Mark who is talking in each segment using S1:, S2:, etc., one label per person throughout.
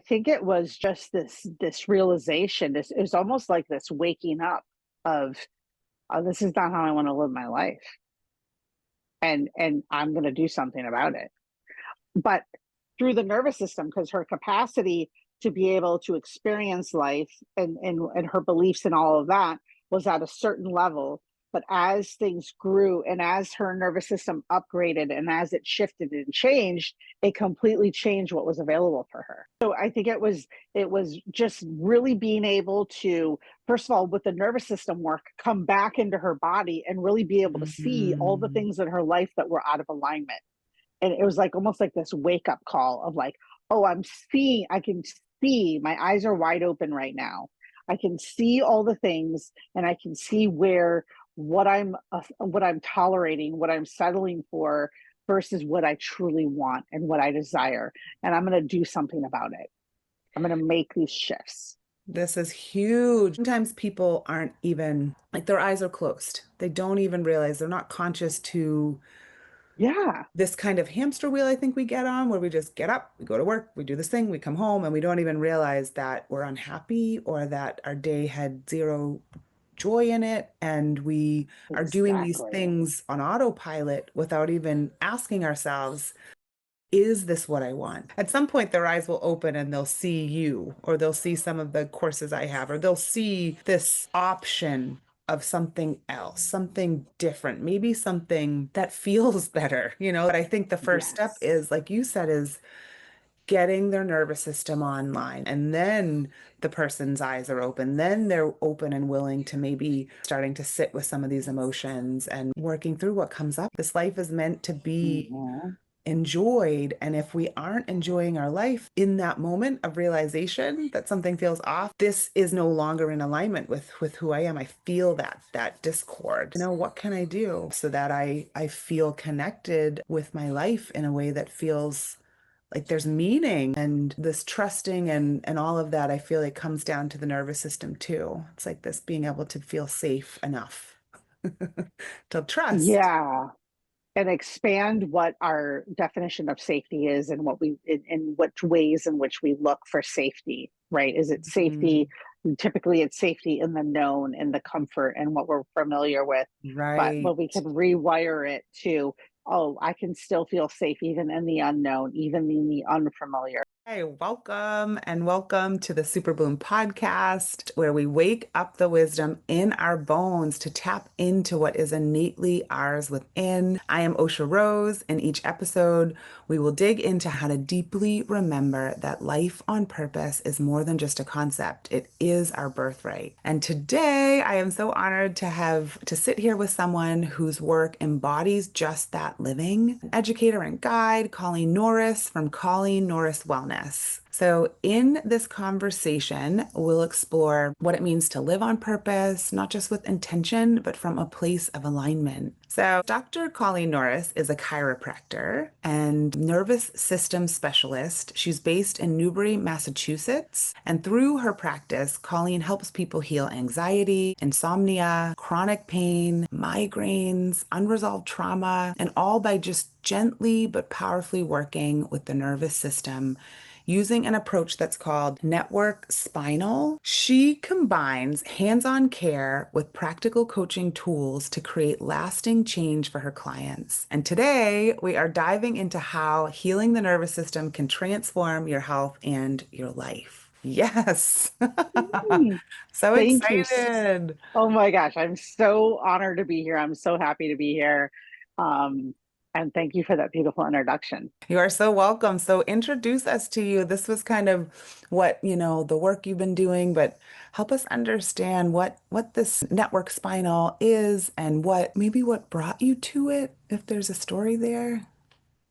S1: think it was just this realization. It was almost like this waking up of, oh, this is not how I want to live my life, and I'm going to do something about it. But through the nervous system, because her capacity to be able to experience life and her beliefs and all of that was at a certain level. But as things grew and as her nervous system upgraded and as it shifted and changed, it completely changed what was available for her. So I think it was just really being able to, first of all, with the nervous system work, come back into her body and really be able to see all the things in her life that were out of alignment. And it was like almost like this wake up call of like, oh, I can see, my eyes are wide open right now. I can see all the things, and I can see where what I'm tolerating, what I'm settling for versus what I truly want and what I desire. And I'm going to do something about it. I'm going to make these shifts.
S2: This is huge. Sometimes people aren't even, like, their eyes are closed. They don't even realize, they're not conscious to this kind of hamster wheel I think we get on, where we just get up, we go to work, we do this thing, we come home, and we don't even realize that we're unhappy or that our day had zero joy in it, and we are doing these things on autopilot without even asking ourselves, is this what I want? At some point, their eyes will open and they'll see you, or they'll see some of the courses I have, or they'll see this option of something else, something different, maybe something that feels better, But I think the first step is, like you said, is getting their nervous system online, and then the person's eyes are open. Then they're open and willing to maybe starting to sit with some of these emotions and working through what comes up. This life is meant to be enjoyed. And if we aren't enjoying our life in that moment of realization that something feels off, this is no longer in alignment with who I am. I feel that discord. What can I do so that I feel connected with my life in a way that feels like there's meaning, and this trusting and all of that, I feel like comes down to the nervous system too. It's like this being able to feel safe enough to trust.
S1: Yeah. And expand what our definition of safety is, and in which ways in which we look for safety, right? Is it safety? Typically it's safety in the known, in the comfort and what we're familiar with.
S2: Right.
S1: But we can rewire it to, oh, I can still feel safe even in the unknown, even in the unfamiliar.
S2: Hey, welcome to the Superbloom Podcast, where we wake up the wisdom in our bones to tap into what is innately ours within. I am Osha Rose. In each episode, we will dig into how to deeply remember that life on purpose is more than just a concept. It is our birthright. And today, I am so honored to sit here with someone whose work embodies just that living. An educator and guide, Colleen Norris from Colleen Norris Wellness. So in this conversation, we'll explore what it means to live on purpose, not just with intention, but from a place of alignment. So Dr. Colleen Norris is a chiropractor and nervous system specialist. She's based in Newbury, Massachusetts. And through her practice, Colleen helps people heal anxiety, insomnia, chronic pain, migraines, unresolved trauma, and all by just gently but powerfully working with the nervous system using an approach that's called Network Spinal. She combines hands-on care with practical coaching tools to create lasting change for her clients. And today, we are diving into how healing the nervous system can transform your health and your life. Yes. So excited.
S1: Oh my gosh, I'm so honored to be here. I'm so happy to be here. And thank you for that beautiful introduction.
S2: You are so welcome. So introduce us to you. This was kind of what, the work you've been doing, but help us understand what this Network Spinal is and what brought you to it, if there's a story there.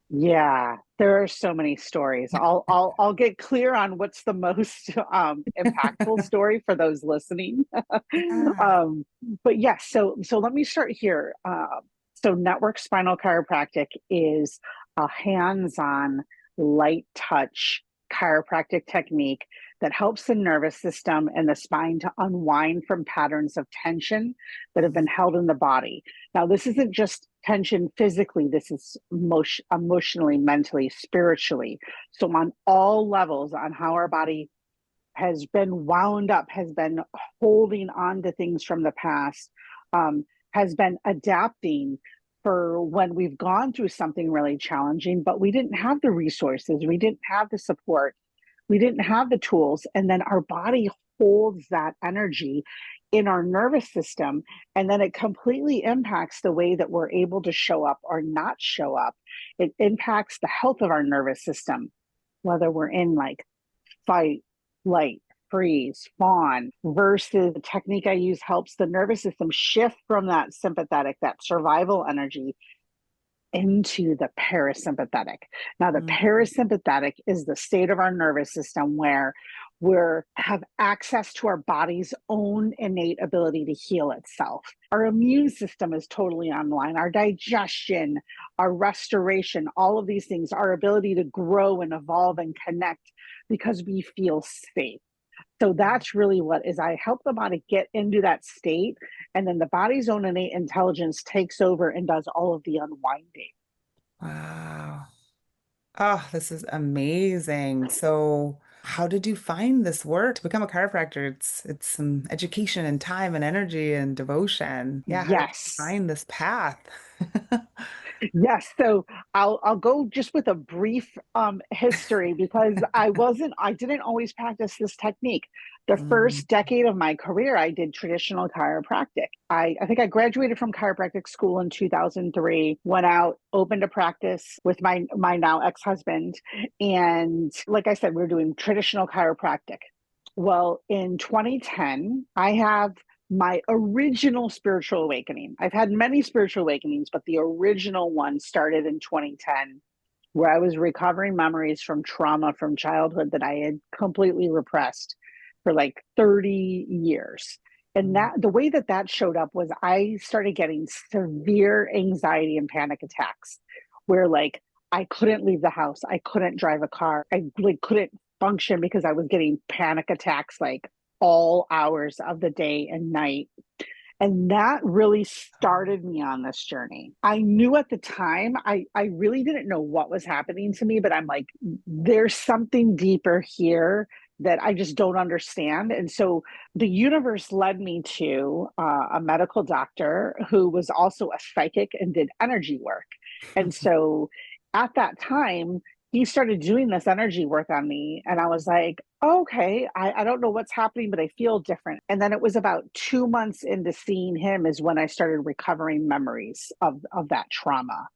S1: Yeah, there are so many stories. I'll get clear on what's the most impactful story for those listening. But yes, so let me start here. So Network Spinal Chiropractic is a hands-on, light touch chiropractic technique that helps the nervous system and the spine to unwind from patterns of tension that have been held in the body. Now, this isn't just tension physically, this is emotionally, mentally, spiritually. So on all levels, on how our body has been wound up, has been holding on to things from the past, has been adapting for when we've gone through something really challenging, but we didn't have the resources, we didn't have the support, we didn't have the tools. And then our body holds that energy in our nervous system. And then it completely impacts the way that we're able to show up or not show up. It impacts the health of our nervous system, whether we're in like fight, flight, freeze, fawn, versus the technique I use helps the nervous system shift from that sympathetic, that survival energy into the parasympathetic. Now, the parasympathetic is the state of our nervous system where we have access to our body's own innate ability to heal itself. Our immune system is totally online, our digestion, our restoration, all of these things, our ability to grow and evolve and connect because we feel safe. So that's really what is I help the body get into that state, and then the body's own innate intelligence takes over and does all of the unwinding.
S2: Wow. Oh, this is amazing. So how did you find this work to become a chiropractor? It's some education and time and energy and devotion. Yeah, how did you
S1: Yes.
S2: find this path?
S1: Yes, so I'll go just with a brief history because I didn't always practice this technique. The
S2: Mm,
S1: first decade of my career, I did traditional chiropractic. I think I graduated from chiropractic school in 2003, went out, opened a practice with my now ex-husband, and like I said, we were doing traditional chiropractic. Well, in 2010, I have my original spiritual awakening. I've had many spiritual awakenings, but the original one started in 2010, where I was recovering memories from trauma from childhood that I had completely repressed for like 30 years. And
S2: mm,
S1: that the way that that showed up was I started getting severe anxiety and panic attacks where like I couldn't leave the house, I couldn't drive a car, I like couldn't function because I was getting panic attacks like all hours of the day and night. And that really started me on this journey. I knew at the time, I really didn't know what was happening to me, but I'm like, there's something deeper here that I just don't understand. And so the universe led me to a medical doctor who was also a psychic and did energy work. And so at that time, he started doing this energy work on me. And I was like, okay, I don't know what's happening, but I feel different. And then it was about 2 months into seeing him is when I started recovering memories of that trauma.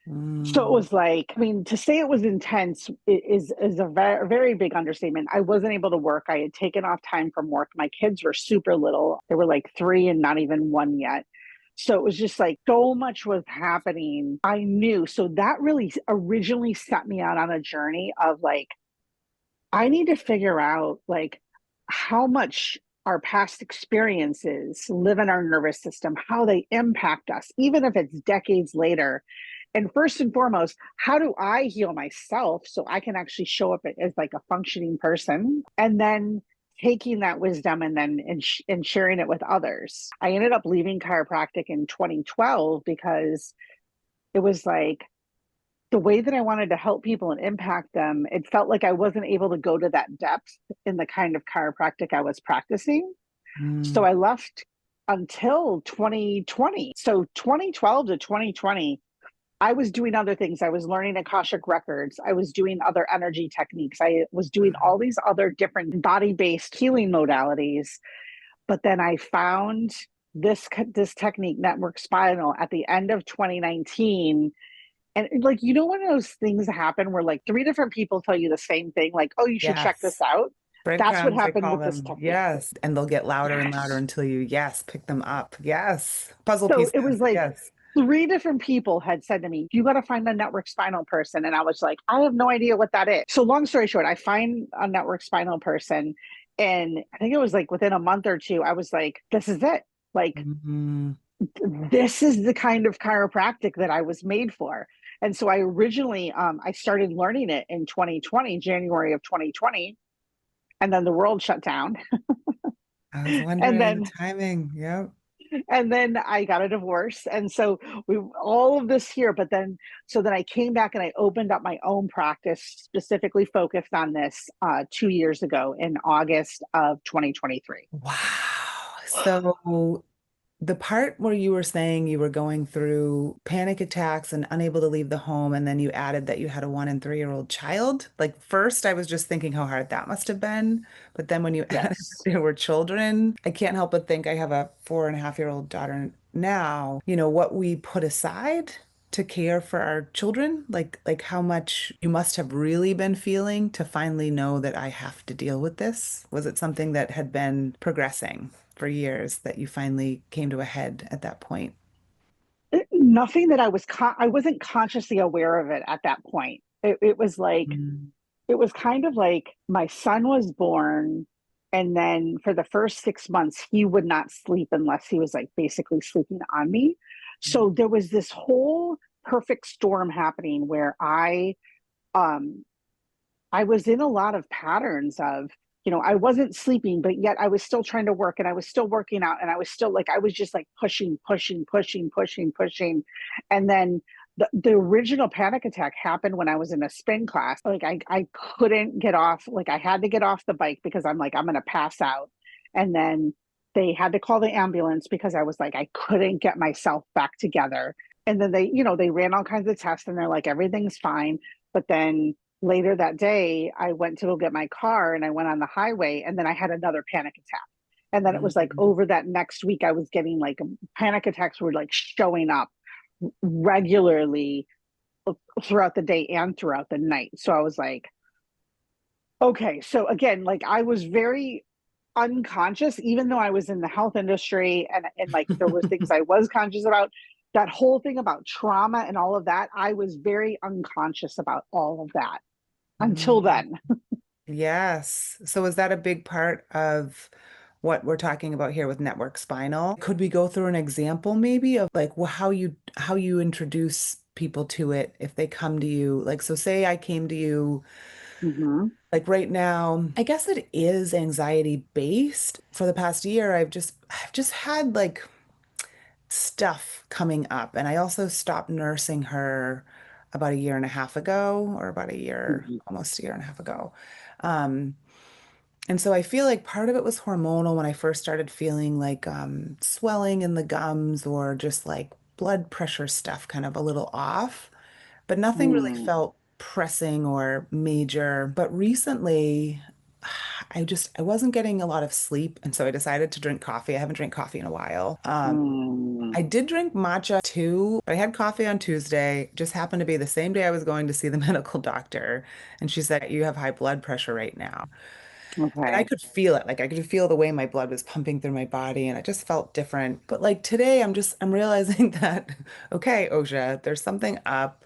S1: So it
S2: mm.
S1: was like, I mean, to say it was intense is a very, very big understatement. I wasn't able to work. I had taken off time from work. My kids were super little. They were like 3 and not even 1 yet. So it was just like so much was happening. I knew. So that really originally set me out on a journey of like, I need to figure out like how much our past experiences live in our nervous system, how they impact us, even if it's decades later. And first and foremost, how do I heal myself so I can actually show up as like a functioning person? And then taking that wisdom and then and sharing it with others. I ended up leaving chiropractic in 2012 because it was like the way that I wanted to help people and impact them, it felt like I wasn't able to go to that depth in the kind of chiropractic I was practicing. So
S2: Mm.
S1: I left until 2020. So 2012 to 2020, I was doing other things. I was learning Akashic records. I was doing other energy techniques. I was doing all these other different body based healing modalities. But then I found this technique, Network Spinal, at the end of 2019. And like, you know, when those things happen where like 3 different people tell you the same thing, like, oh, you should check this
S2: Yes.
S1: out. That's what
S2: Breadcrumbs, they
S1: happened
S2: call
S1: with this
S2: them.
S1: technique.
S2: Yes. And they'll get louder and louder
S1: Yes.
S2: until you, yes, pick them up. Yes. Puzzle
S1: So it was
S2: pieces.
S1: like
S2: Yes.
S1: 3 different people had said to me, you got to find a network spinal person. And I was like, I have no idea what that is. So long story short, I find a network spinal person. And I think it was like within a month or two, I was like, this is it. Like,
S2: Mhm.
S1: this is the kind of chiropractic that I was made for. And so I originally, I started learning it in 2020, January of 2020, and then the world shut down.
S2: I was
S1: And
S2: wondering the
S1: then
S2: timing. Yep.
S1: And then I got a divorce. And so we all of this here, but then so then I came back and I opened up my own practice specifically focused on this 2 years ago in August of 2023.
S2: Wow. So the part where you were saying you were going through panic attacks and unable to leave the home, and then you added that you had a 1 and 3-year-old child. Like, first, I was just thinking how hard that must have been. But then when you added that
S1: Yes.
S2: there were children, I can't help but think I have a 4.5-year-old daughter now. What we put aside to care for our children, like how much you must have really been feeling to finally know that I have to deal with this. Was it something that had been progressing for years that you finally came to a head at that point?
S1: Nothing that I wasn't consciously aware of it at that point. It was like,
S2: Mm.
S1: it was kind of like my son was born, and then for the first 6 months he would not sleep unless he was like basically sleeping on me. So there was this whole perfect storm happening where um I was in a lot of patterns of, I wasn't sleeping, but yet I was still trying to work and I was still working out and I was still like, I was just like pushing, pushing, pushing, pushing, pushing. And then the original panic attack happened when I was in a spin class. Like I couldn't get off, like I had to get off the bike because I'm like, I'm going to pass out. And then they had to call the ambulance because I was like, I couldn't get myself back together. And then they ran all kinds of tests and they're like, everything's fine. But then later that day, I went to go get my car and I went on the highway and then I had another panic attack. And then it was like
S2: Mm.
S1: over that next week, I was getting like panic attacks were like showing up regularly throughout the day and throughout the night. So I was like, okay. So again, like I was very unconscious, even though I was in the health industry and like there were things I was conscious about. That whole thing about trauma and all of that, I was very unconscious about all of that until
S2: Mm.
S1: then.
S2: Yes. So is that a big part of what we're talking about here with Network Spinal? Could we go through an example maybe of like how you introduce people to it if they come to you? Like, so say I came to you
S1: Mm-hmm.
S2: like right now, I guess it is anxiety based. For the past year, I've just had like stuff coming up. And I also stopped nursing her about a year and a half ago, or about a year,
S1: Mm-hmm.
S2: almost a year and a half ago. Um, and so I feel like part of it was hormonal when I first started feeling like swelling in the gums or just like blood pressure stuff kind of a little off, but nothing really
S1: Mm.
S2: felt pressing or major. But recently, I wasn't getting a lot of sleep, and so I decided to drink coffee. I haven't drank coffee in a while.
S1: Mm.
S2: I did drink matcha too. I had coffee on Tuesday. Just happened to be the same day I was going to see the medical doctor. And she said, you have high blood pressure right now. And I
S1: Okay.
S2: could feel it. Like I could feel the way my blood was pumping through my body and it just felt different. But like today, I'm realizing that, okay, Osha, there's something up.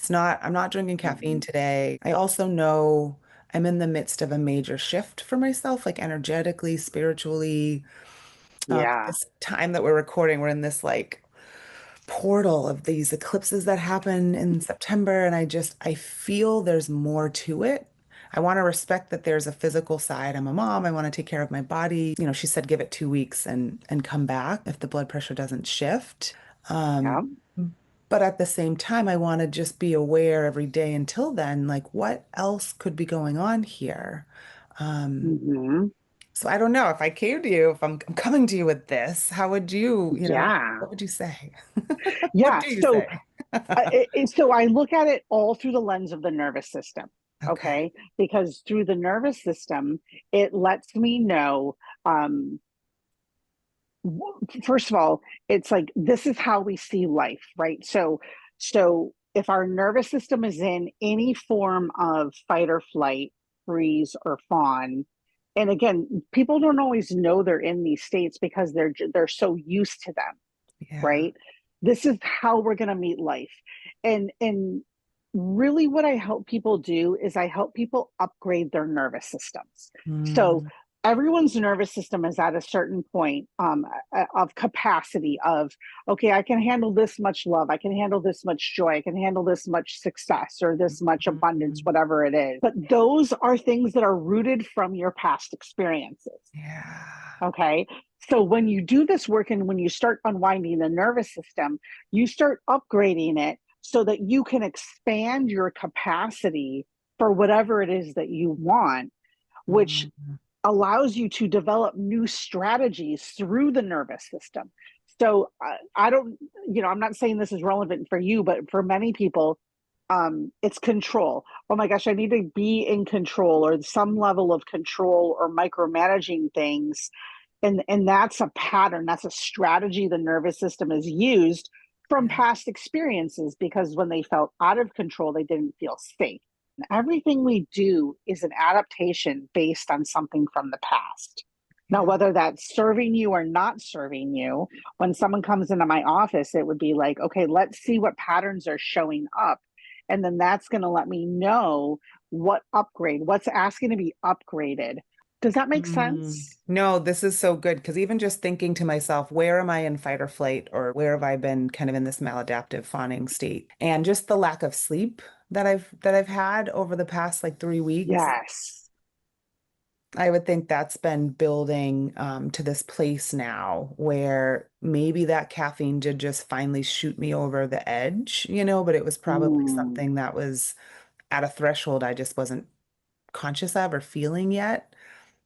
S2: I'm not drinking caffeine
S1: Mhm.
S2: today. I also know I'm in the midst of a major shift for myself, like energetically, spiritually.
S1: Yeah.
S2: This time that we're recording, we're in this like portal of these eclipses that happen in September, and I feel there's more to it. I want to respect that there's a physical side. I'm a mom. I want to take care of my body. She said give it 2 weeks and come back if the blood pressure doesn't shift. Um,
S1: Yeah.
S2: but at the same time, I want to just be aware every day until then, like what else could be going on here? Um,
S1: Mm-hmm.
S2: so I don't know if I came to you, if I'm coming to you with this, how would
S1: Yeah.
S2: what would you say? What
S1: Yeah.
S2: do you
S1: So,
S2: say?
S1: so I look at it all through the lens of the nervous system.
S2: Okay.
S1: Okay. Because through the nervous system, it lets me know, um, first of all, it's like this is how we see life, right? So if our nervous system is in any form of fight or flight, freeze or fawn, and again, people don't always know they're in these states because they're so used to them,
S2: Yeah.
S1: right? This is how we're going to meet life. And really what I help people do is I help people upgrade their nervous systems. So
S2: Mm,
S1: everyone's nervous system is at a certain point of capacity of, okay, I can handle this much love, I can handle this much joy, I can handle this much success or this much abundance,
S2: mm,
S1: whatever it is. But those are things that are rooted from your past experiences.
S2: yeah.
S1: Okay. So when you do this work and when you start unwinding the nervous system, you start upgrading it so that you can expand your capacity for whatever it is that you want, which allows you to develop new strategies through the nervous system. So I don't, I'm not saying this is relevant for you, but for many people, it's control. Oh my gosh, I need to be in control, or some level of control, or micromanaging things. And that's a pattern, that's a strategy the nervous system has used from past experiences, because when they felt out of control, they didn't feel safe. And everything we do is an adaptation based on something from the past. Now, whether that's serving you or not serving you, when someone comes into my office, it would be like, okay, let's see what patterns are showing up. And then that's going to let me know what's asking to be upgraded. Does that make sense?
S2: No, this is so good, because even just thinking to myself, where am I in fight or flight, or where have I been kind of in this maladaptive fawning state? And just the lack of sleep that I've had over the past like 3 weeks.
S1: Yes.
S2: I would think that's been building to this place now where maybe that caffeine did just finally shoot me over the edge, but it was probably something that was at a threshold I just wasn't conscious of or feeling yet.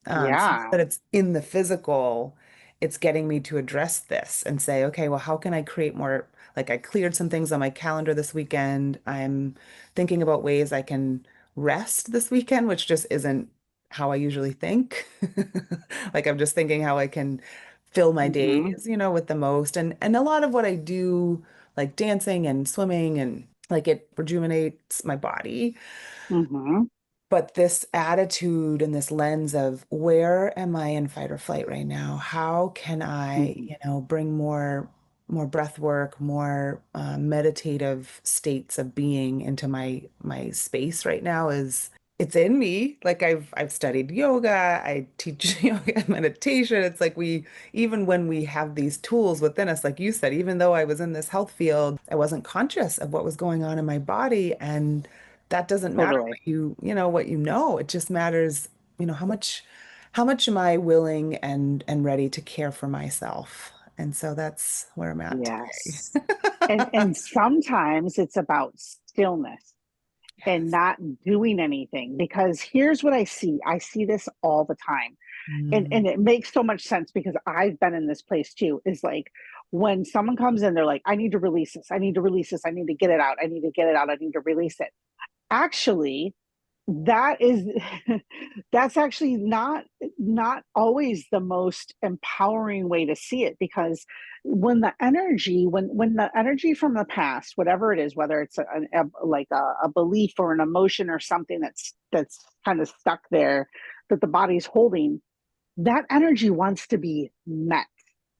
S2: So now
S1: Yeah.
S2: that it's in the physical, it's getting me to address this and say, okay, well, how can I create more? Like, I cleared some things on my calendar this weekend. I'm thinking about ways I can rest this weekend, which just isn't how I usually think. Like, I'm just thinking how I can fill my
S1: Mm-hmm.
S2: days, with the most. And a lot of what I do, like dancing and swimming, and like it rejuvenates my body.
S1: Mm-hmm.
S2: But this attitude and this lens of, where am I in fight or flight right now? How can I,
S1: Mm-hmm.
S2: bring more breath work, more meditative states of being into my space right now? It's in me. Like, I've studied yoga, I teach yoga and meditation. It's like, even when we have these tools within us, like you said, even though I was in this health field, I wasn't conscious of what was going on in my body. And that doesn't matter
S1: Totally.
S2: what you know. It just matters, how much am I willing and ready to care for myself? And so that's where I'm at today.
S1: Yes. And sometimes it's about stillness and
S2: Yes.
S1: not doing anything, because here's what I see. I see this all the time. And
S2: Mm,
S1: it makes so much sense, because I've been in this place too. Is like, when someone comes in, they're like, I need to release this. I need to release this. I need to get it out. I need to get it out. I need to release it. Actually, that is that's actually not always the most empowering way to see it, because when the energy from the past, whatever it is, whether it's like a belief or an emotion or something that's kind of stuck there, that the body's holding, that energy wants to be met.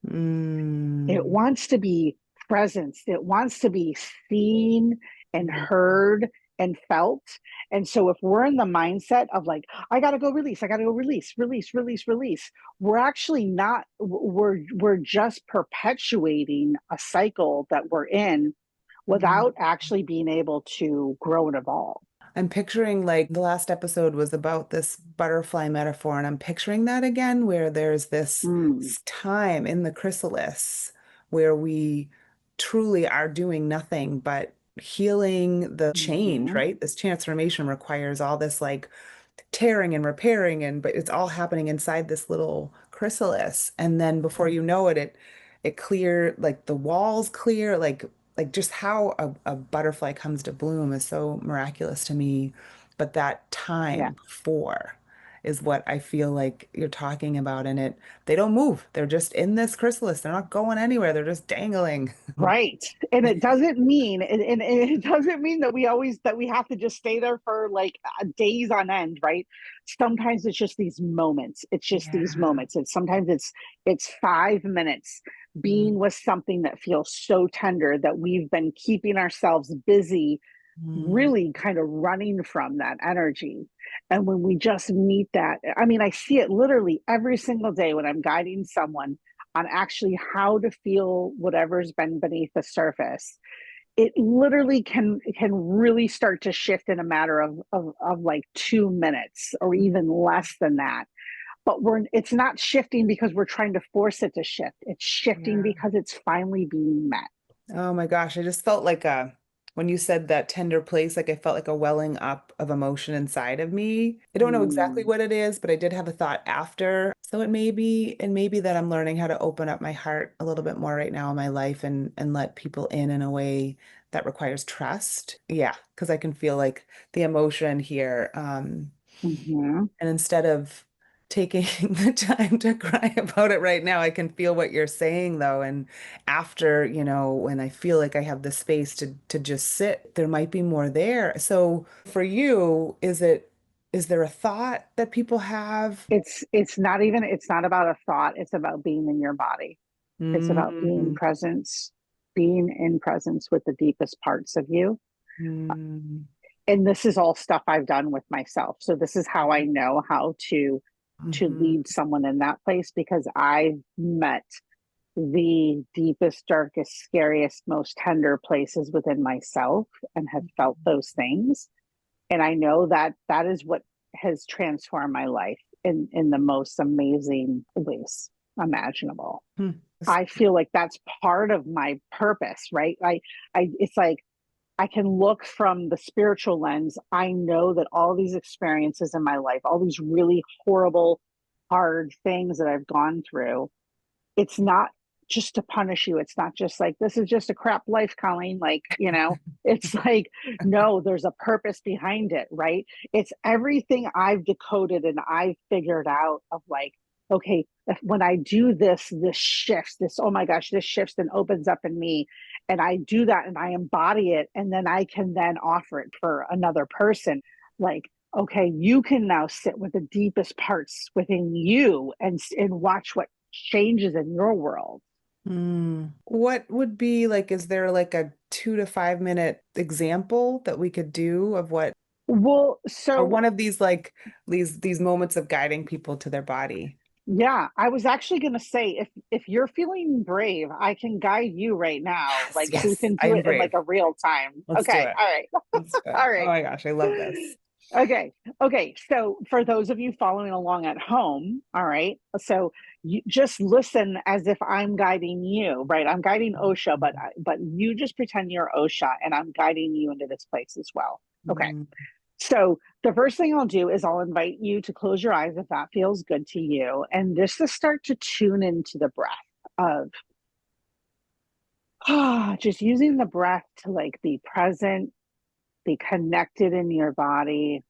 S1: It
S2: mm,
S1: wants to be present. It wants to be seen and
S2: mm,
S1: heard and felt. And so if we're in the mindset of like, I got to go release, I got to go release, release, release, release, we're actually not, we're just perpetuating a cycle that we're in
S2: mm.
S1: without actually being able to grow and evolve.
S2: I'm picturing, like, the last episode was about this butterfly metaphor, and I'm picturing that again, where there's this
S1: Mm,
S2: time in the chrysalis where we truly are doing nothing but healing the change,
S1: mhm.
S2: right? This transformation requires all this, like, tearing and repairing, but it's all happening inside this little chrysalis. And then before you know it, it clear, like the walls clear, like just how a butterfly comes to bloom is so miraculous to me. But that
S1: Yeah.
S2: time before is what I feel like you're talking about. And they don't move. They're just in this chrysalis. They're not going anywhere. They're just dangling.
S1: Right. And it doesn't mean, and it doesn't mean that that we have to just stay there for like days on end, right? Sometimes it's just these moments. It's just these
S2: Yeah.
S1: moments. It's 5 minutes
S2: Mm,
S1: being with something that feels so tender, that we've been keeping ourselves busy,
S2: mm,
S1: really kind of running from that energy. And when we just meet that, I mean, I see it literally every single day when I'm guiding someone on actually how to feel whatever's been beneath the surface. It literally can really start to shift in a matter of like 2 minutes or even less than that. but it's not shifting because we're trying to force it to shift. It's shifting
S2: Yeah.
S1: because it's finally being met.
S2: Oh my gosh, I just felt like when you said that tender place, like I felt like a welling up of emotion inside of me. I don't know exactly
S1: Mm,
S2: what it is, but I did have a thought after. So it may be that I'm learning how to open up my heart a little bit more right now in my life and let people in a way that requires trust. Yeah, because I can feel like the emotion here.
S1: mhm.
S2: And instead of taking the time to cry about it right now, I can feel what you're saying though. And after, when I feel like I have the space to just sit, there might be more there. So for you, is there a thought that people have?
S1: It's not about a thought. It's about being in your body. It's about
S2: Mm,
S1: being in presence with the deepest parts of you.
S2: mm,
S1: And this is all stuff I've done with myself. So this is how I know how to
S2: mhm,
S1: lead someone in that place, because I've met the deepest, darkest, scariest, most tender places within myself and have felt those things. And I know that that is what has transformed my life in the most amazing ways imaginable.
S2: mm.
S1: I feel like that's part of my purpose, right? It's like I can look from the spiritual lens. I know that all these experiences in my life, all these really horrible, hard things that I've gone through, it's not just to punish you. It's not just like, this is just a crap life, Colleen. Like, it's like, no, there's a purpose behind it, right? It's everything I've decoded and I've figured out of like, okay, when I do this, this shifts, oh my gosh, this shifts and opens up in me. And I do that and I embody it. And then I can then offer it for another person. Like, okay, you can now sit with the deepest parts within you and watch what changes in your world.
S2: What would be like, is there like a 2 to 5 minute example that we could do of what,
S1: Well,
S2: or
S1: so
S2: one of these like these moments of guiding people to their body?
S1: yeah, I was actually going to say, if you're feeling brave, I can guide you right now,
S2: Yes,
S1: like so we
S2: yes,
S1: can
S2: I
S1: do
S2: am
S1: it in like
S2: brave.
S1: a real time.
S2: Let's do
S1: Okay,
S2: it.
S1: all right.
S2: Let's do it.
S1: All
S2: Oh
S1: right.
S2: my gosh, I love this.
S1: Okay. Okay. So for those of you following along at home, all right. So you just listen as if I'm guiding you, right? I'm guiding Osha, but you just pretend you're Osha and I'm guiding you into this place as well. Okay.
S2: Mm,
S1: So the first thing I'll do is I'll invite you to close your eyes if that feels good to you, and just to start to tune into the breath of just using the breath to like be present, be connected in your body,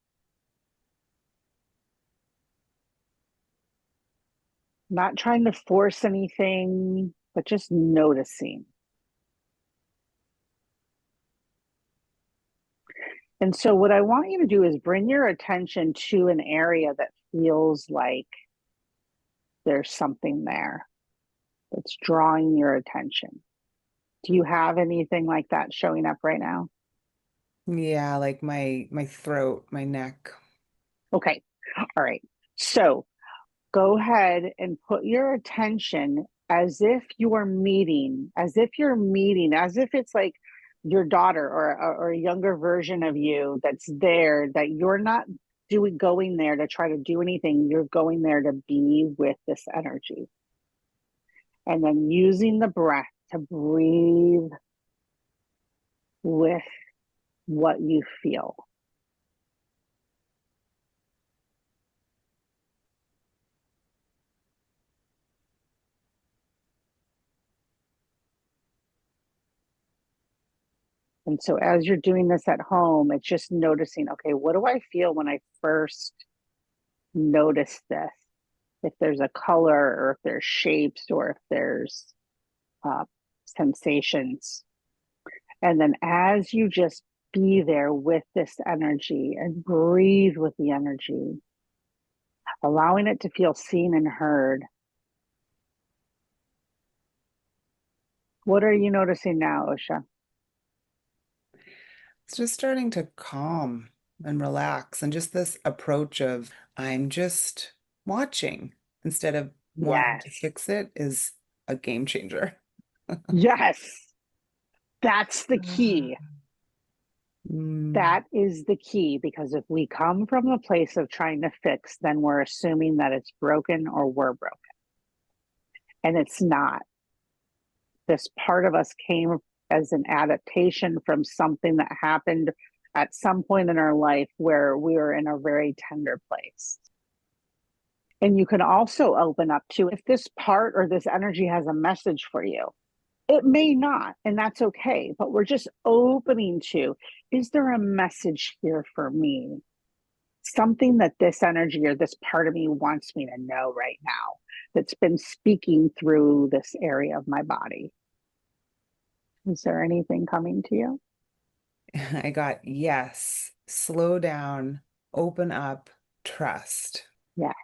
S1: not trying to force anything, but just noticing. And so, what I want you to do is bring your attention to an area that feels like there's something there that's drawing your attention. Do you have anything like that showing up right now?
S2: yeah, like my throat, my neck.
S1: Okay. All right. So go ahead and put your attention as if as if it's like your daughter or a younger version of you that's there, that you're not going there to try to do anything. You're going there to be with this energy. And then using the breath to breathe with what you feel. And so as you're doing this at home, it's just noticing, okay, what do I feel when I first notice this? If there's a color or if there's shapes or if there's uh, sensations. And then as you just be there with this energy and breathe with the energy, allowing it to feel seen and heard. What are you noticing now, Osha?
S2: It's just starting to calm and relax, and just this approach of I'm just watching instead of wanting to
S1: Yes.
S2: fix it is a game changer.
S1: Yes. That's the key. That is the key, because if we come from a place of trying to fix, then we're assuming that it's broken or we're broken. And it's not. This part of us came as an adaptation from something that happened at some point in our life where we were in a very tender place. And you can also open up to, if this part or this energy has a message for you. It may not, and that's okay, but we're just opening to, is there a message here for me? Something that this energy or this part of me wants me to know right now, that's been speaking through this area of my body. Is there anything coming to you?
S2: I got yes, slow down, open up, trust.
S1: Yes.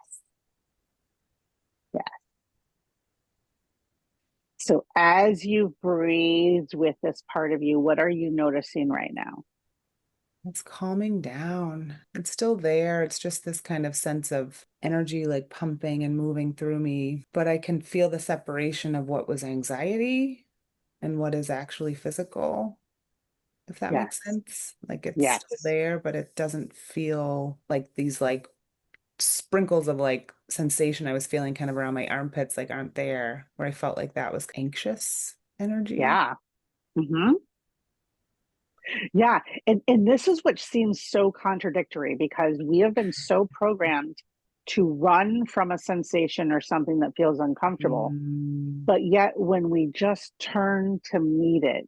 S1: Yes. So as you breathe with this part of you, what are you noticing right now?
S2: It's calming down. It's still there. It's just this kind of sense of energy like pumping and moving through me. But I can feel the separation of what was anxiety and what is actually physical, if that makes
S1: Yes.
S2: sense. Like it's
S1: Yes.
S2: still there, but it doesn't feel like these like sprinkles of like sensation I was feeling kind of around my armpits like aren't there, where I felt like that was anxious energy.
S1: Yeah. Mm-hmm. Yeah. And this is what seems so contradictory, because we have been so programmed to run from a sensation or something that feels uncomfortable.
S2: Mm,
S1: But yet, when we just turn to meet it,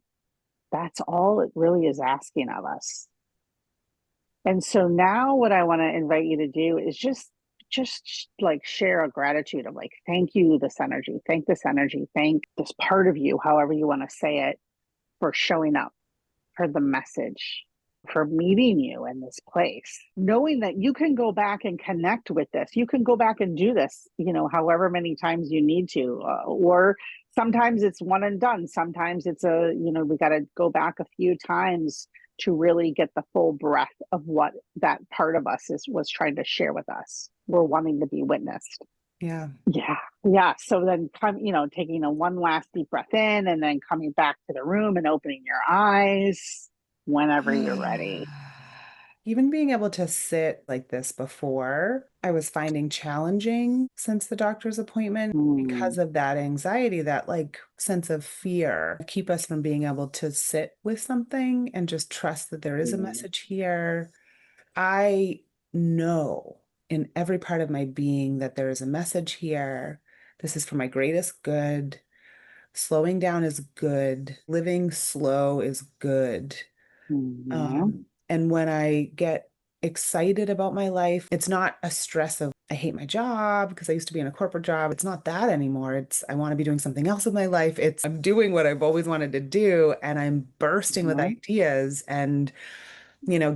S1: that's all it really is asking of us. And so now what I want to invite you to do is just like share a gratitude of like, thank you, this energy, thank this part of you, however you want to say it, for showing up, for the message, for meeting you in this place, knowing that you can go back and connect with this. You can go back and do this, however many times you need to, or sometimes it's one and done. Sometimes it's we got to go back a few times to really get the full breadth of what that part of us was trying to share with us. We're wanting to be witnessed.
S2: yeah.
S1: Yeah. Yeah. So then taking a one last deep breath in, and then coming back to the room and opening your eyes whenever you're ready.
S2: Even being able to sit like this before, I was finding challenging since the doctor's appointment because
S1: Mm,
S2: of that anxiety, that like sense of fear, keep us from being able to sit with something and just trust that there is a
S1: mm,
S2: message here. I know in every part of my being that there is a message here. This is for my greatest good. Slowing down is good. Living slow is good.
S1: mm,
S2: And when I get excited about my life, it's not a stress of I hate my job because I used to be in a corporate job. It's not that anymore. It's I want to be doing something else with my life. It's I'm doing what I've always wanted to do and I'm bursting with
S1: mm,
S2: ideas and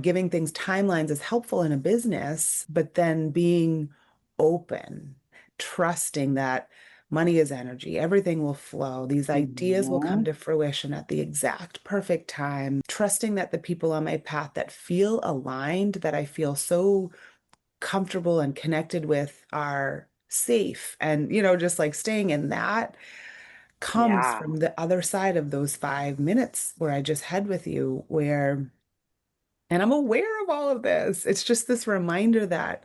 S2: giving things timelines is helpful in a business, but then being open, trusting that money is energy, everything will flow, these ideas will come
S1: mm,
S2: to fruition at the exact perfect time, trusting that the people on my path that feel aligned, that I feel so comfortable and connected with are safe. And, just like staying in that comes
S1: yeah.
S2: from the other side of those 5 minutes where I just had with you, where and I'm aware of all of this. It's just this reminder that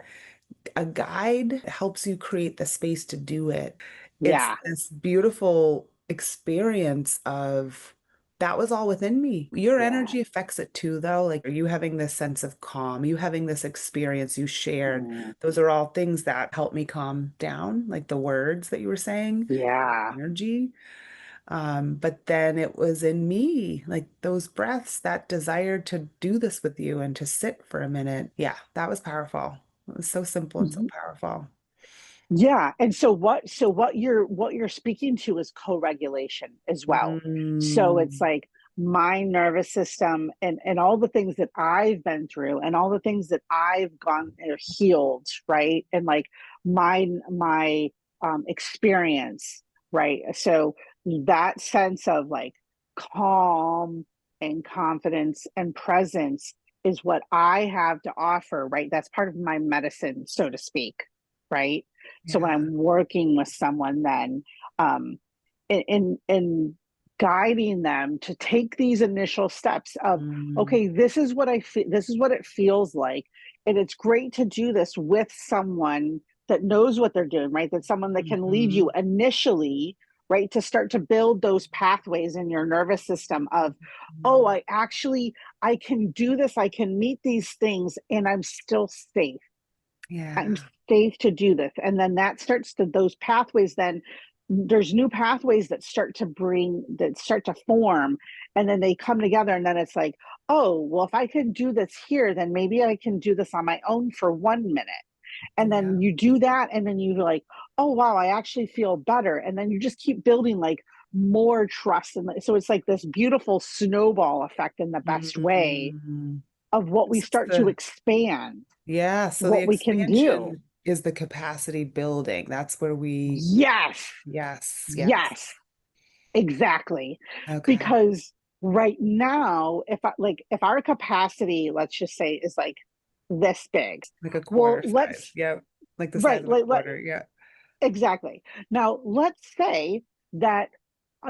S2: a guide helps you create the space to do it. It's
S1: Yeah.
S2: this beautiful experience of that was all within me. Your
S1: Yeah.
S2: energy affects it too, though. Like, are you having this sense of calm? You having this experience you shared?
S1: Mm,
S2: Those are all things that help me calm down, like the words that you were saying,
S1: yeah.
S2: energy. But then it was in me, like those breaths, that desire to do this with you and to sit for a minute. Yeah, that was powerful. It was so simple and so
S1: Mhm.
S2: powerful.
S1: Yeah. And so what you're speaking to is co-regulation as well. So it's
S2: Mm,
S1: like my nervous system and all the things that I've been through and all the things that I've gone or healed, right? And like my experience, right? So that sense of like calm and confidence and presence is what I have to offer, right? That's part of my medicine, so to speak, right? So when
S2: yeah.
S1: I'm working with someone, then um, and guiding them to take these initial steps of,
S2: Mm,
S1: okay, this is what I feel, this is what it feels like. And it's great to do this with someone that knows what they're doing, right? That someone that can lead you
S2: mhm,
S1: initially, right? To start to build those pathways in your nervous system of, oh,
S2: mhm.
S1: I can do this, I can meet these things, and I'm still safe. I'm
S2: Yeah.
S1: safe to do this. And then that starts to, those pathways, then there's new pathways that start to form, and then they come together. And then it's like, oh, well, if I can do this here, then maybe I can do this on my own for 1 minute. And
S2: Yeah.
S1: then you do that. And then you're like, oh, wow, I actually feel better. And then you just keep building like more trust. And so it's like this beautiful snowball effect in the best way
S2: Mhm.
S1: of what we
S2: This is
S1: start to
S2: the
S1: expand,
S2: Yeah, so the
S1: what we can do.
S2: expansion is the capacity building. That's where we
S1: Yes.
S2: Yes, yes.
S1: Yes, exactly.
S2: Okay.
S1: Because right now, if our capacity, let's just say, is like this big,
S2: Like a
S1: well,
S2: quarter size. Yep. Like the size
S1: right,
S2: of a quarter. Yeah.
S1: exactly. Now, let's say that,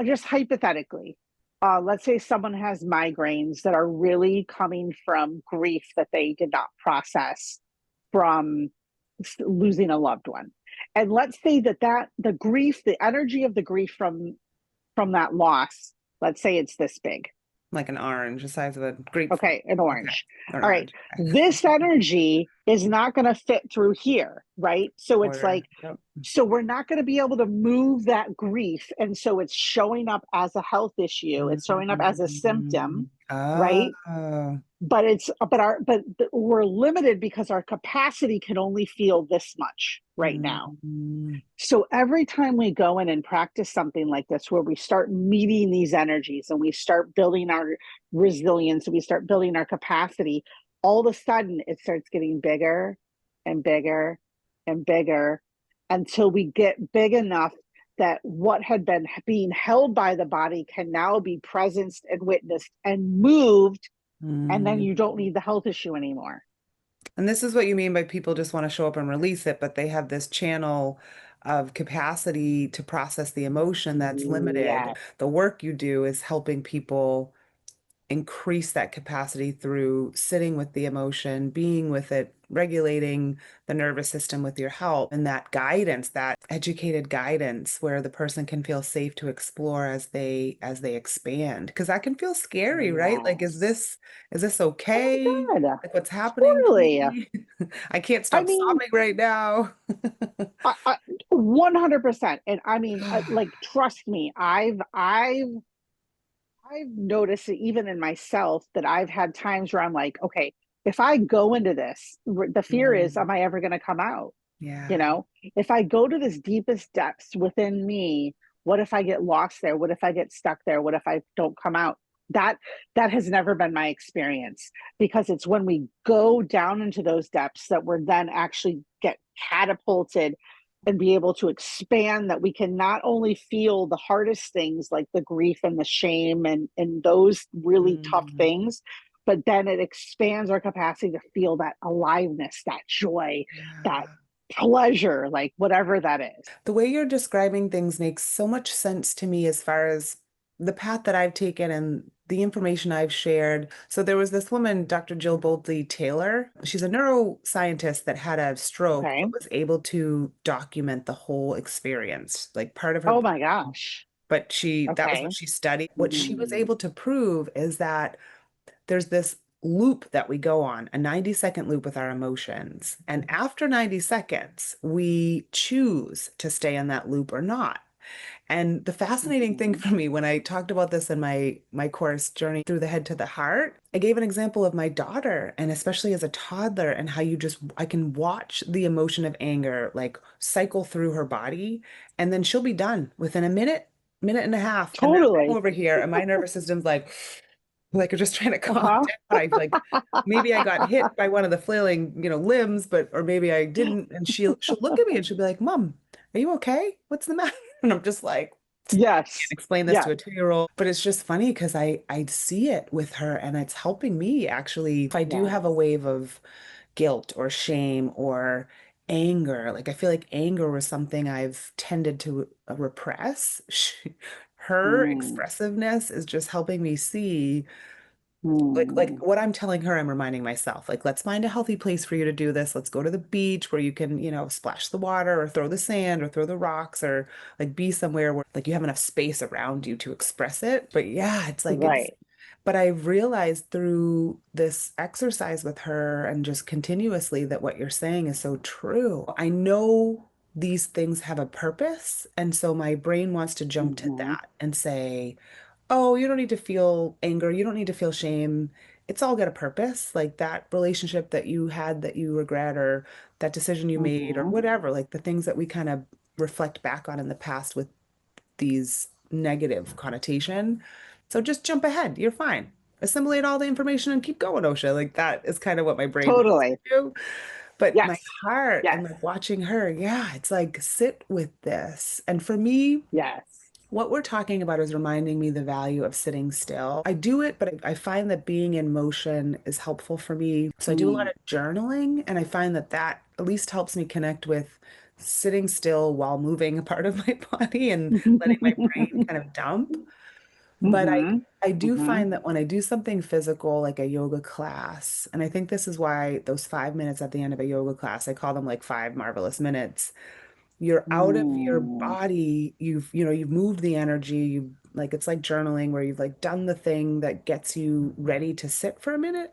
S1: just hypothetically, let's say someone has migraines that are really coming from grief that they did not process from losing a loved one. And let's say that the grief, the energy of the grief from that loss, let's say it's this big.
S2: Like an orange, the size of a grapefruit.
S1: Okay, an
S2: Okay.
S1: orange.
S2: An
S1: All right.
S2: orange. Okay.
S1: This energy is not going to fit through here, right? So it's
S2: Quarter.
S1: like,
S2: Yep.
S1: so we're not going to be able to move that grief. And so it's showing up as a health issue. It's showing up as a symptom,
S2: Mm.
S1: right?
S2: Oh.
S1: But we're limited because our capacity can only feel this much right now.
S2: Mm.
S1: So every time we go in and practice something like this, where we start meeting these energies and we start building our resilience and we start building our capacity, all of a sudden it starts getting bigger and bigger and bigger until we get big enough that what had been being held by the body can now be presenced and witnessed and moved. And then
S2: Mm.
S1: you don't need the health issue anymore.
S2: And this is what you mean by people just want to show up and release it, but they have this channel of capacity to process the emotion that's limited.
S1: Yeah.
S2: The work you do is helping people increase that capacity through sitting with the emotion, being with it, regulating the nervous system with your help, and that guidance, that educated guidance where the person can feel safe to explore as they expand. Because that can feel scary, right? Like,
S1: Yes.
S2: is this
S1: Oh
S2: okay?
S1: my God.
S2: Like what's happening to
S1: Totally.
S2: me? I can't
S1: I
S2: stop
S1: mean,
S2: sobbing right now.
S1: 100%. And I mean, like, trust me, I've noticed it even in myself that I've had times where I'm like, okay, if I go into this, the fear is,
S2: Mm,
S1: am I ever going to come out? You
S2: yeah.
S1: know, if I go to this deepest depths within me, what if I get lost there? What if I get stuck there? What if I don't come out? That that has never been my experience, because it's when we go down into those depths that we're then actually get catapulted and be able to expand, that we can not only feel the hardest things like the grief and the shame and those really tough
S2: Mm,
S1: things, but then it expands our capacity to feel that aliveness, that joy, that
S2: yeah.
S1: pleasure, like whatever that is.
S2: The way you're describing things makes so much sense to me as far as the path that I've taken and the information I've shared. So there was this woman, Dr. Jill Boldly Taylor. She's a neuroscientist that had a stroke,
S1: Okay.
S2: but was able to document the whole experience, like part of her
S1: Oh my
S2: brain.
S1: gosh.
S2: But that was
S1: Okay.
S2: what she studied. What she was
S1: Mm.
S2: able to prove is that there's this loop that we go on, a 90-second loop with our emotions. And after 90 seconds, we choose to stay in that loop or not. And the fascinating thing
S1: Mhm.
S2: for me when I talked about this in my course, Journey Through the Head to the Heart, I gave an example of my daughter, and especially as a toddler, and how I can watch the emotion of anger like cycle through her body, and then she'll be done within a minute, minute and a half. And then I'm
S1: Totally.
S2: over here, and my nervous system's like I'm just trying to calm
S1: Uh-huh.
S2: down. I like maybe I got hit by one of the flailing, limbs, but or maybe I didn't. And she'll look at me and she'll be like, "Mom, are you okay? What's the matter?" And I'm just like,
S1: Yes.
S2: explain this to
S1: Yes.
S2: a 2-year-old. But it's just funny because I see it with her and it's helping me actually. If I do have a
S1: Yes.
S2: wave of guilt or shame or anger, like I feel like anger was something I've tended to repress. her
S1: Mm,
S2: expressiveness is just helping me see like
S1: mm.
S2: what I'm telling her, I'm reminding myself, like, let's find a healthy place for you to do this. Let's go to the beach where you can, splash the water or throw the sand or throw the rocks or like be somewhere where like you have enough space around you to express it. But yeah, it's like
S1: Right.
S2: but I realized through this exercise with her and just continuously that what you're saying is so true. I know these things have a purpose. And so my brain wants to jump to
S1: Hmm.
S2: that and say, oh, you don't need to feel anger. You don't need to feel shame. It's all got a purpose. Like that relationship that you had that you regret, or that decision you made, or
S1: Hmm.
S2: whatever, like the things that we kind of reflect back on in the past with these negative connotation. So just jump ahead. You're fine. Assimilate all the information and keep going, Osha. Like that is kind of what my brain wants to
S1: Totally.
S2: do. But my
S1: Yes.
S2: heart and
S1: Yes.
S2: like watching her, yeah, it's like sit with this. And for me,
S1: Yes.
S2: what we're talking about is reminding me the value of sitting still. I do it, but I find that being in motion is helpful for me. So I do a lot
S1: Mm.
S2: of journaling, and I find that that at least helps me connect with sitting still while moving a part of my body and letting my brain kind of dump. But
S1: Hmm.
S2: I do
S1: Hmm.
S2: find that when I do something physical, like a yoga class, and I think this is why those 5 minutes at the end of a yoga class, I call them like 5 marvelous minutes. You're out of your
S1: Mm.
S2: body. You've moved the energy. You like it's like journaling where you've like done the thing that gets you ready to sit for a minute.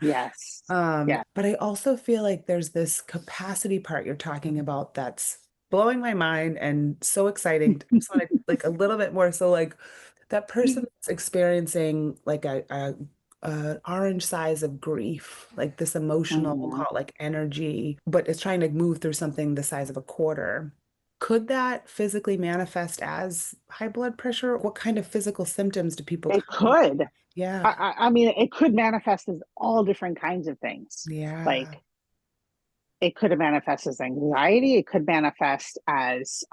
S1: Yes. Yeah.
S2: But I also feel like there's this capacity part you're talking about that's blowing my mind and so exciting. I just want to like a little bit more. So like that person that's experiencing like an orange size of grief, like this emotional, we'll
S1: Hmm.
S2: call it like energy, but it's trying to move through something the size of a quarter. Could that physically manifest as high blood pressure? What kind of physical symptoms do people
S1: It
S2: come in?
S1: could.
S2: Yeah.
S1: I mean, it could manifest as all different kinds of things.
S2: Yeah.
S1: Like it could manifest as anxiety. It could manifest as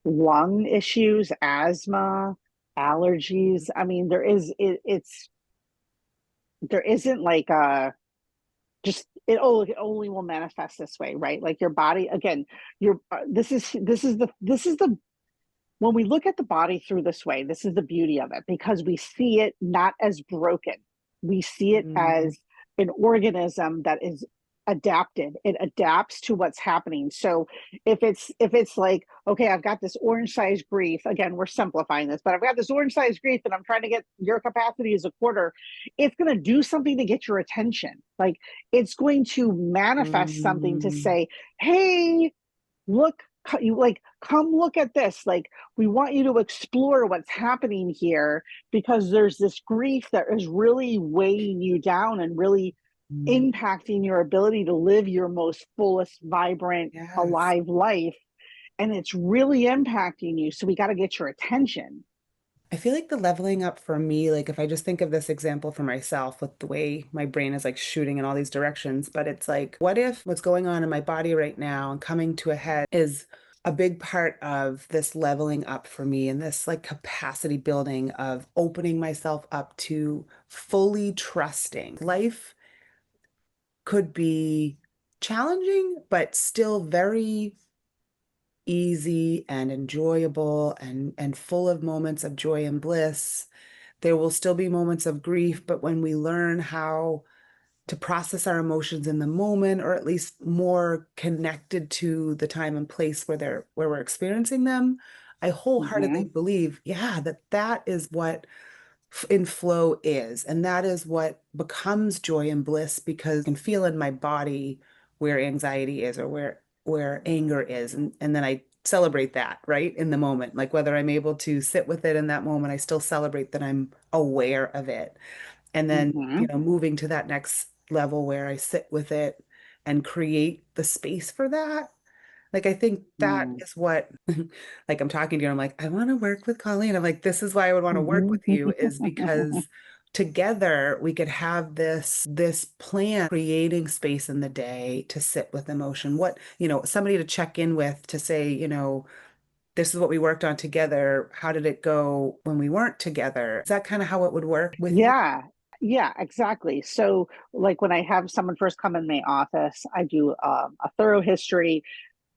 S1: lung issues, asthma, allergies. I mean, it's there isn't like a just it only will manifest this way, right? Like your body again, your this is the when we look at the body through this way, this is the beauty of it because we see it not as broken. We see it
S2: Mm,
S1: as an organism that is adapted. It adapts to what's happening. So if it's like, okay, I've got this orange size grief, again, we're simplifying this, but I've got this orange size grief and I'm trying to get your capacity as a quarter, it's going to do something to get your attention. Like it's going to manifest something to
S2: mm,
S1: say, hey, look, you like come look at this, like we want you to explore what's happening here because there's this grief that is really weighing you down and really
S2: mm.
S1: impacting your ability to live your most fullest vibrant
S2: Yes.
S1: alive life, and it's really impacting you, so we got to get your attention.
S2: I feel like the leveling up for me, like if I just think of this example for myself with the way my brain is like shooting in all these directions, but it's like, what if what's going on in my body right now and coming to a head is a big part of this leveling up for me and this like capacity building of opening myself up to fully trusting. Life could be challenging, but still very easy and enjoyable and full of moments of joy and bliss. There will still be moments of grief, but when we learn how to process our emotions in the moment, or at least more connected to the time and place where we're experiencing them, I wholeheartedly
S1: Mm-hmm.
S2: believe, yeah, that that is what in flow is. And that is what becomes joy and bliss because I can feel in my body where anxiety is or where anger is. And then I celebrate that right in the moment. Like whether I'm able to sit with it in that moment, I still celebrate that I'm aware of it. And then,
S1: Mm-hmm.
S2: moving to that next level where I sit with it and create the space for that. Like I think that
S1: Mm-hmm.
S2: is what like I'm talking to you, I'm like, I want to work with Colleen. I'm like, this is why I would want to work with you, is because together we could have this plan, creating space in the day to sit with emotion. What, somebody to check in with to say, this is what we worked on together. How did it go when we weren't together? Is that kind of how it would work with you?
S1: Yeah, yeah, exactly. So, like when I have someone first come in my office, I do a thorough history.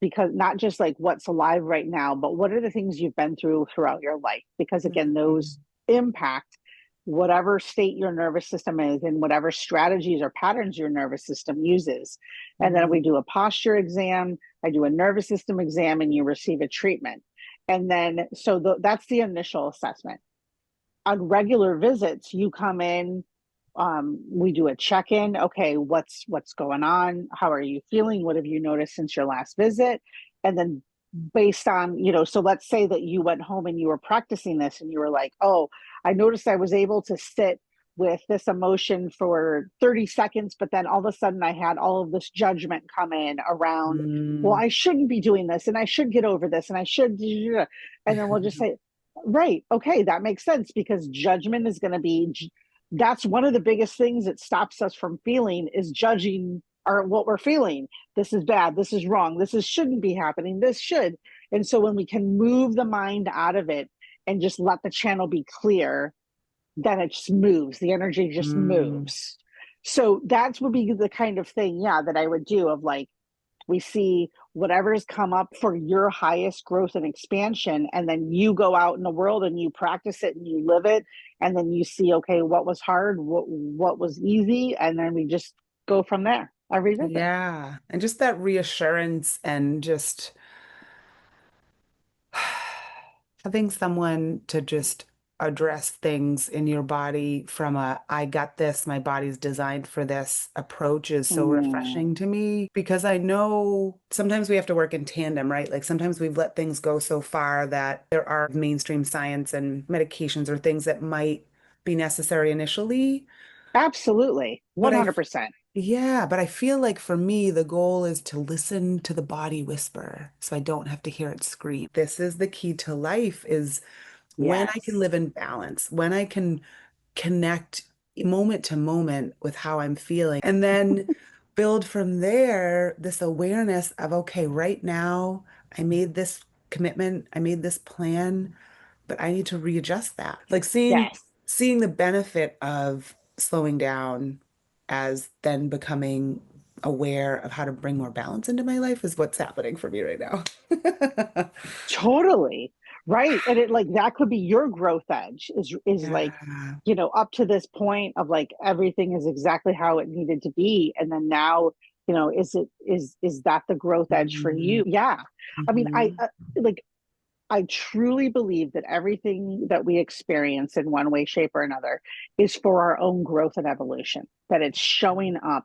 S1: because not just like what's alive right now, but what are the things you've been through throughout your life? Because again, those impact whatever state your nervous system is and whatever strategies or patterns your nervous system uses. And then we do a posture exam, I do a nervous system exam, and you receive a treatment. And then, so that's the initial assessment. On regular visits, you come in, we do a check-in. Okay, what's going on? How are you feeling? What have you noticed since your last visit? And then based on, so let's say that you went home and you were practicing this and you were like, oh, I noticed I was able to sit with this emotion for 30 seconds, but then all of a sudden I had all of this judgment come in around, well, I shouldn't be doing this and I should get over this and I should, and then we'll just say, right, okay, that makes sense, because judgment is going to be, that's one of the biggest things that stops us from feeling, is judging what we're feeling. This is bad, this is wrong, shouldn't be happening, this should. And so when we can move the mind out of it and just let the channel be clear, then it just moves, the energy just moves. So that would be the kind of thing, that I would do, of like, we see whatever's come up for your highest growth and expansion, and then you go out in the world and you practice it and you live it, and then you see, okay, what was hard, what was easy, and then we just go from there every visit.
S2: Yeah, and just that reassurance and just having someone to just address things in your body from a I got this, my body's designed for this approach is so refreshing to me, because I know sometimes we have to work in tandem, right? Like sometimes we've let things go so far that there are mainstream science and medications or things that might be necessary initially.
S1: Absolutely. 100%.
S2: Yeah, but I feel like for me, the goal is to listen to the body whisper so I don't have to hear it scream. This is the key to life, is when I can live in balance, when I can connect moment to moment with how I'm feeling, and then build from there this awareness of, okay, right now I made this commitment, I made this plan, but I need to readjust that. Like seeing the benefit of slowing down as then becoming aware of how to bring more balance into my life is what's happening for me right now.
S1: Totally. Right. And it, like, that could be your growth edge, is like, up to this point of like, everything is exactly how it needed to be. And then now, is that the growth edge for you? Yeah. I mean, I truly believe that everything that we experience in one way, shape, or another is for our own growth and evolution, that it's showing up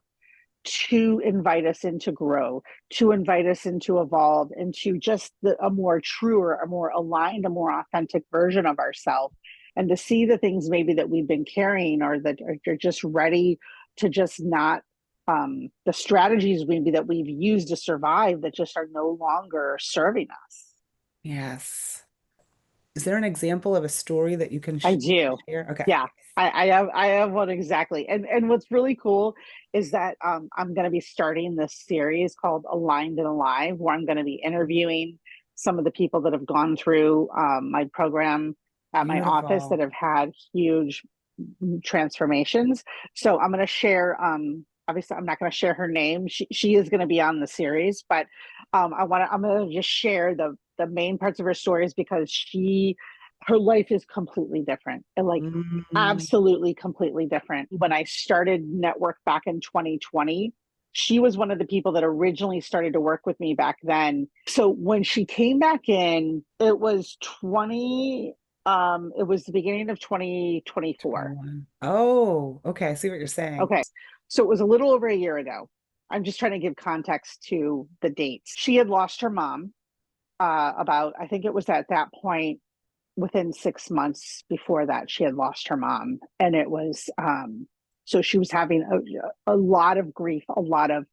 S1: to invite us into grow, to invite us into evolve, into just a more truer, a more aligned, a more authentic version of ourselves. And to see the things maybe that we've been carrying, or that are just ready to just not, the strategies maybe that we've used to survive, that just are no longer serving us.
S2: Yes. Is there an example of a story that you can
S1: I do.
S2: share? Okay.
S1: Yeah, I have one exactly. And what's really cool is that I'm going to be starting this series called Aligned and Alive, where I'm going to be interviewing some of the people that have gone through my program at my office that have had huge transformations. So I'm going to share, obviously I'm not going to share her name. She is going to be on the series, but I'm going to just share the main parts of her stories, because her life is completely different, and like absolutely completely different. When I started Network back in 2020, she was one of the people that originally started to work with me back then. So when she came back in, it was it was the beginning of 2024.
S2: Oh, okay. I see what you're saying.
S1: Okay. So it was a little over a year ago. I'm just trying to give context to the dates. She had lost her mom about, I think it was at that point, within 6 months before that, she had lost her mom. And it was, so she was having a lot of grief, a lot of,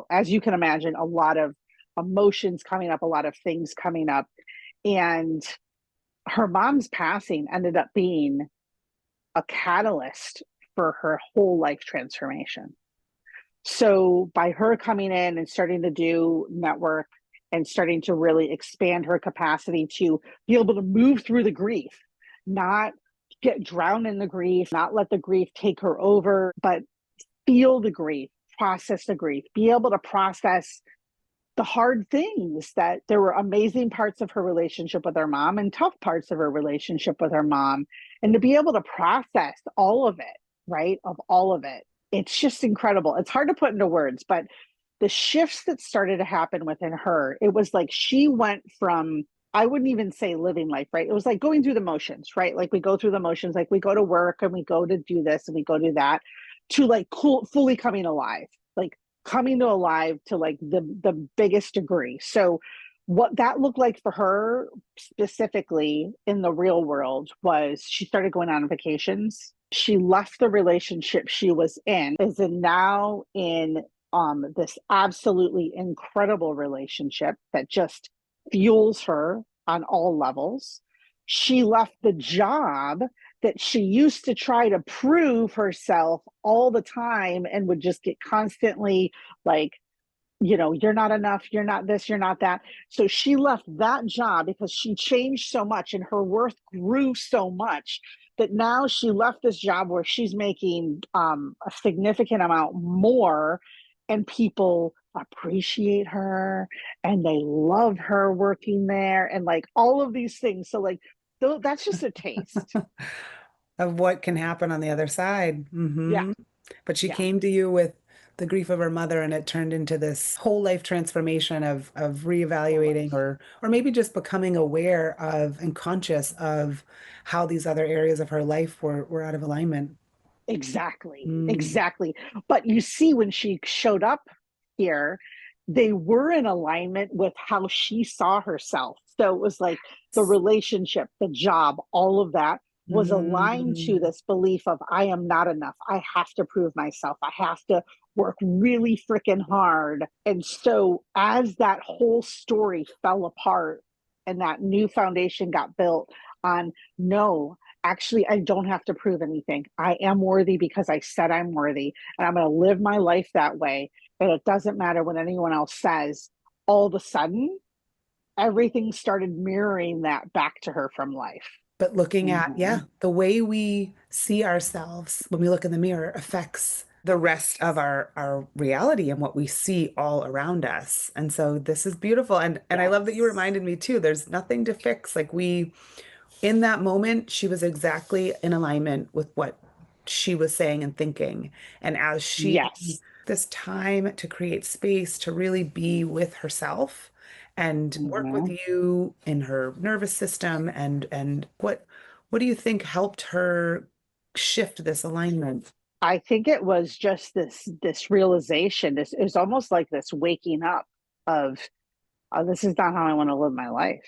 S1: as you can imagine, a lot of emotions coming up, a lot of things coming up. And her mom's passing ended up being a catalyst for her whole life transformation. So by her coming in and starting to do network and starting to really expand her capacity to be able to move through the grief, not get drowned in the grief, not let the grief take her over, but feel the grief, process the grief, be able to process the hard things, that there were amazing parts of her relationship with her mom and tough parts of her relationship with her mom. And to be able to process all of it, right? Of all of it, it's just incredible. It's hard to put into words, but the shifts that started to happen within her, it was like she went from, I wouldn't even say living life, right? It was like going through the motions, right? Like we go through the motions, like we go to work and we go to do this and we go do that, to like cool, fully coming alive, like coming to alive to like the biggest degree. So what that looked like for her specifically in the real world was she started going on vacations. She left the relationship she was in, is in now in this absolutely incredible relationship that just fuels her on all levels. She left the job that she used to try to prove herself all the time and would just get constantly like, you know, you're not enough, you're not this, you're not that. So she left that job because she changed so much and her worth grew so much that now she left this job where she's making a significant amount more, and people appreciate her and they love her working there and like all of these things. So like that's just a taste.
S2: Of what can happen on the other side.
S1: Yeah.
S2: But she
S1: Yeah.
S2: came to you with the grief of her mother, and it turned into this whole life transformation of
S1: Whole
S2: reevaluating,
S1: life.
S2: or maybe just becoming aware of and conscious of how these other areas of her life were out of alignment.
S1: Exactly,
S2: Mm.
S1: exactly. But you see, when she showed up here, they were in alignment with how she saw herself. So it was like the relationship, the job, all of that was aligned to
S2: Mm.
S1: this belief of I am not enough. I have to prove myself. I have to work really freaking hard. And so as that whole story fell apart and that new foundation got built on, no, actually, I don't have to prove anything. I am worthy because I said I'm worthy, and I'm going to live my life that way. And it doesn't matter what anyone else says. All of a sudden, everything started mirroring that back to her from life.
S2: But looking at,
S1: Mm-hmm.
S2: yeah, the way we see ourselves when we look in the mirror affects the rest of our reality and what we see all around us. And so this is beautiful. And I love that you
S1: Yes.
S2: reminded me too, there's nothing to fix. Like we, in that moment, she was exactly in alignment with what she was saying and thinking. And as she
S1: Yes.
S2: this time to create space to really be with herself and work with
S1: Mm-hmm.
S2: you in her nervous system, and what do you think helped her shift this alignment?
S1: I think it was just this realization. This is almost like this waking up of, oh, this is not how I want to live my life,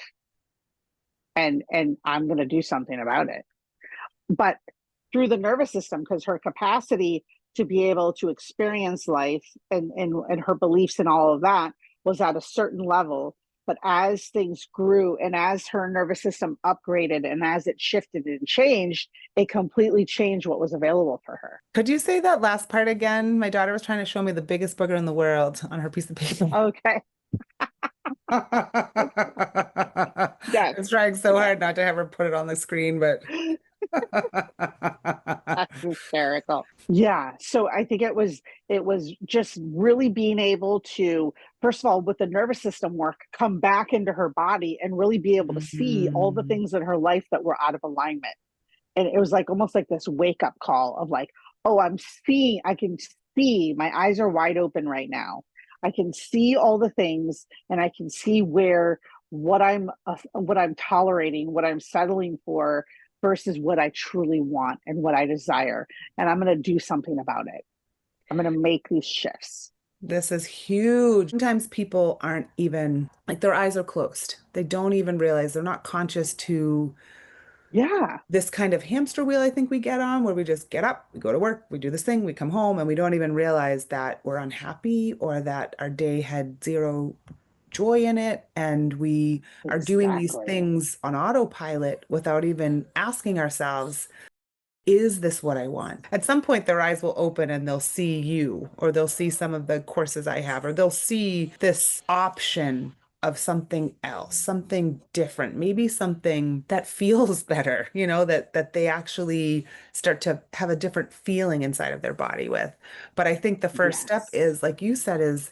S1: and I'm going to do something about it. But through the nervous system, because her capacity to be able to experience life and her beliefs and all of that was at a certain level. But as things grew and as her nervous system upgraded and as it shifted and changed, it completely changed what was available for her.
S2: Could you say that last part again? My daughter was trying to show me the biggest booger in the world on her piece of paper.
S1: Okay.
S2: I
S1: Yes.
S2: was trying so
S1: Yes.
S2: hard not to have her put it on the screen, but
S1: That's hysterical. Yeah. So I think it was just really being able to, first of all, with the nervous system work, come back into her body and really be able to see all the
S2: Mm.
S1: things in her life that were out of alignment. And it was like almost like this wake up call of like, oh, I can see, my eyes are wide open right now. I can see all the things and I can see where what I'm tolerating, what I'm settling for versus what I truly want and what I desire. And I'm going to do something about it. I'm going to make these shifts.
S2: This is huge. Sometimes people aren't even like their eyes are closed. They don't even realize they're not conscious to
S1: Yeah,
S2: this kind of hamster wheel I think we get on where we just get up, we go to work, we do this thing, we come home, and we don't even realize that we're unhappy or that our day had zero joy in it. And we are doing these
S1: exactly.
S2: things on autopilot without even asking ourselves, is this what I want? At some point, their eyes will open and they'll see you, or they'll see some of the courses I have, or they'll see this option of something else, something different, maybe something that feels better, that they actually start to have a different feeling inside of their body with. But I think the first step
S1: Yes.
S2: is, like you said, is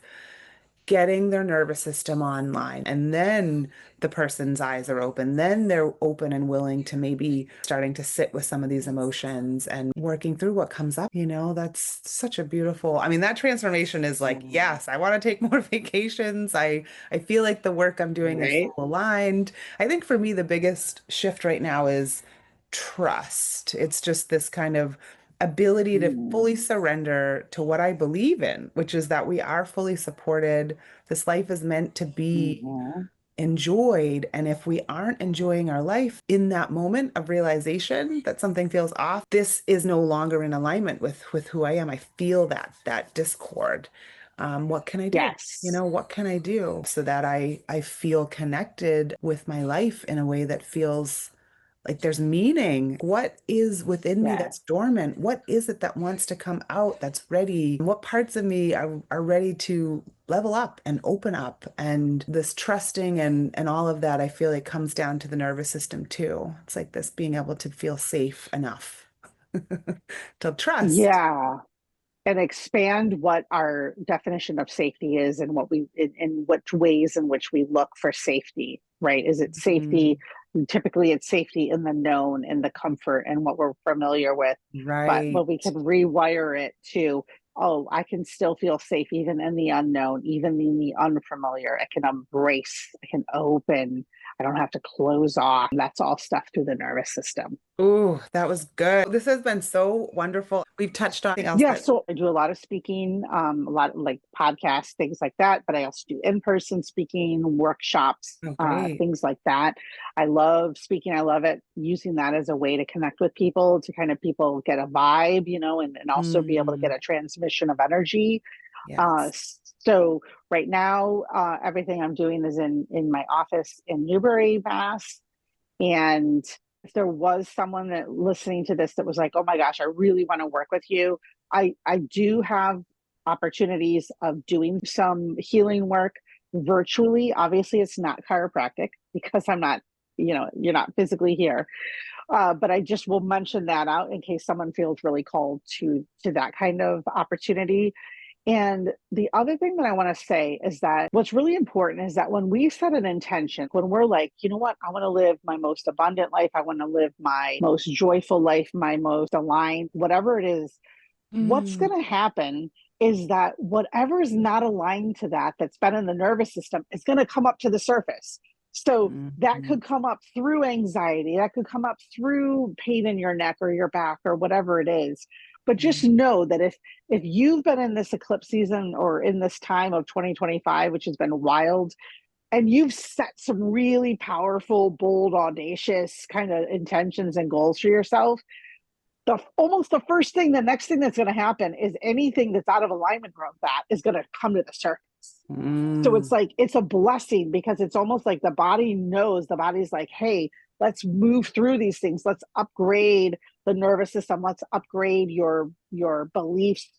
S2: getting their nervous system online, and then the person's eyes are open, then they're open and willing to maybe starting to sit with some of these emotions and working through what comes up. That's such a beautiful, I mean, that transformation is like, yes, I want to take more vacations. I feel like the work I'm doing is
S1: Right.
S2: so aligned. I think for me the biggest shift right now is trust. It's just this kind of ability to
S1: Mm,
S2: fully surrender to what I believe in, which is that we are fully supported. This life is meant to be
S1: mhm.
S2: enjoyed. And if we aren't enjoying our life in that moment of realization that something feels off, this is no longer in alignment with who I am. I feel that discord. What can I do?
S1: Yes.
S2: What can I do so that I feel connected with my life in a way that feels like there's meaning? What is within me
S1: Yeah.
S2: that's dormant? What is it that wants to come out that's ready? What parts of me are ready to level up and open up? And this trusting and all of that, I feel like comes down to the nervous system too. It's like this being able to feel safe enough to trust.
S1: Yeah. And expand what our definition of safety is and what we in which ways in which we look for safety, right? Is it safety?
S2: Mhm.
S1: Typically it's safety in the known, in the comfort and what we're familiar with. But
S2: Right.
S1: when we can rewire it to, oh, I can still feel safe even in the unknown, even in the unfamiliar. I can embrace, I can open, I don't have to close off. That's all stuff through the nervous system.
S2: Ooh, that was good. This has been so wonderful. We've touched on anything else
S1: Yeah,
S2: that,
S1: so I do a lot of speaking, a lot of like podcasts, things like that, but I also do in-person speaking, workshops,
S2: oh, great.
S1: things like that. I love speaking. I love it, using that as a way to connect with people, to kind of people get a vibe, and also be able to get
S2: Mm,
S1: a transmission of energy. Uh,
S2: yes.
S1: so right now, everything I'm doing is in my office in Newbury, Mass. And if there was someone that listening to this that was like, oh my gosh, I really want to work with you, I do have opportunities of doing some healing work virtually. Obviously, it's not chiropractic because I'm not, you're not physically here. But I just will mention that out in case someone feels really called to that kind of opportunity. And the other thing that I want to say is that what's really important is that when we set an intention, when we're like, you know what, I want to live my most abundant life, I want to live my most joyful life, my most aligned, whatever it is, what's
S2: Mm,
S1: going to happen is that whatever is not aligned to that, that's been in the nervous system, is going to come up to the surface. So that
S2: mhm,
S1: could come up through anxiety, that could come up through pain in your neck or your back or whatever it is. But just
S2: mm,
S1: know that if you've been in this eclipse season or in this time of 2025, which has been wild, and you've set some really powerful, bold, audacious kind of intentions and goals for yourself, almost the first thing, the next thing that's going to happen is anything that's out of alignment with that is going to come to the surface. So it's
S2: mm.
S1: like, it's a blessing because it's almost like the body knows, the body's like, hey, let's move through these things. Let's upgrade the nervous system. Let's upgrade your beliefs